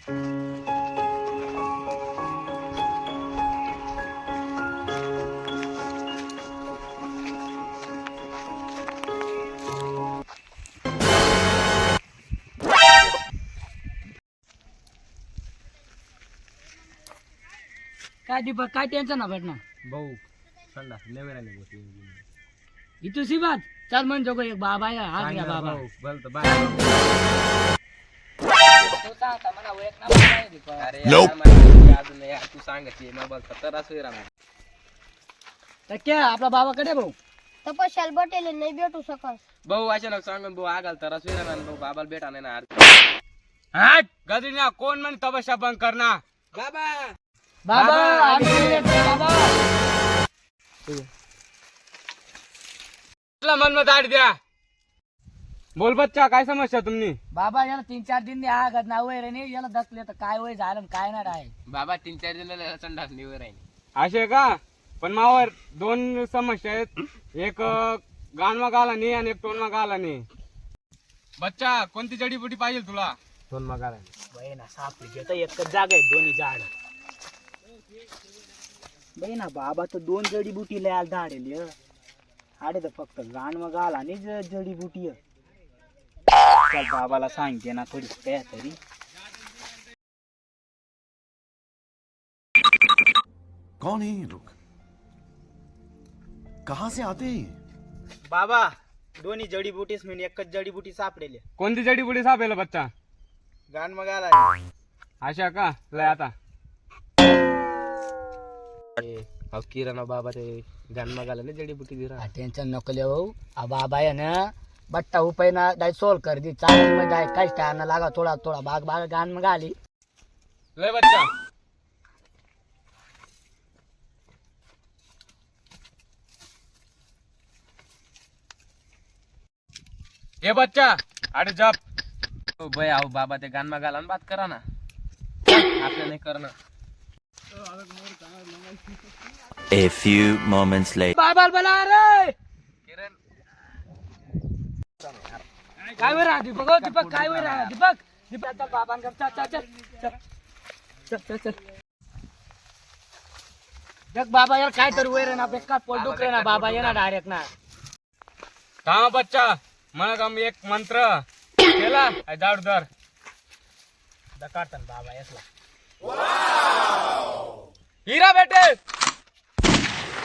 काय दीपक काय टेन्शन ना भेटणार भाऊ संडा नवीन आली होती इथं सी बात चल मन जोगो एक बाबा आहे हा गया बाबा बोलतो तो सांगता मला वो एक ना बाबा आहे दीपक अरे यार अजून यार तू सांगते मग बोलतो तर असं राहणार तर क्या आपला बाबाकडे भाऊ तपश्याला बटेल नाही भेटू शकस भाऊ अचानक सांगून भाऊ आगाल तर असं राहणार भाऊ बाबाला भेटा नाही ना हट गजरीना कोण म्हणे तपस्या बंद करना बाबा बाबा आम्ही येतो, बाबा मन में दाट द्या बोल बच्चा काय समस्या तुमनी बाबा याला 3-4 दिन आ गद ना वय रे नाही याला दसले तर काय वय झालं आणि काय नाही आहे बाबा 3-4 दिवस संडास निवर आहे असे का पण मावर दोन समस्या आहेत एक गाणमा गाला नाही आणि एक टोनमा गाला नाही बच्चा कोणती जडीबुटी पाहिजे तुला दोन मगाला वय ना सापडी घेता एकच जागा आहे दोन्ही झाड बई ना बाबा तर 2 जडीबुटी लय आल धाडेल आडे तर फक्त गाण मग आला आणि जडीबुटी चल बाबाला सांगते ना थोडी काय तरी कौन है ये लोग कहां से आते हैं ये? बाबा दोन्ही जडीबुटीस म्हणून एकच जडीबुटी सापडेल कोणती जडीबुटी सापेल बच्चा गाण मग आला अशा का लय आता किराणा बाबा ते गाण मगाला ना जडीबुटी दिरा टेन्शन नको ले भाऊ आ बाबा आहे ना बट्टा उपाय ना डाय सोल कर दी चालेल मग डाय काहीच टाळना लागा थोडा थोडा बाग बाग गाण मग आली लय बच्चा ये बच्चा अरे जप भाई आओ बाबा ते गाण मगाला बात करा ना आपल्या नाही करणं A few moments later. बाबा बोला रे किरण काय वर राहा दीपक हो दीपक काय वर राहा दीपक दीपक चल बाबांकडे चल चल चल चल चल चल जग बाबा यार काय तर वर ना बेकार पोट दुखरे ना बाबा ये ना डायरेक्ट ना थांब बच्चा मला काम एक मंत्र केला जाड धर दकाटन बाबा यसला हीरा बेटे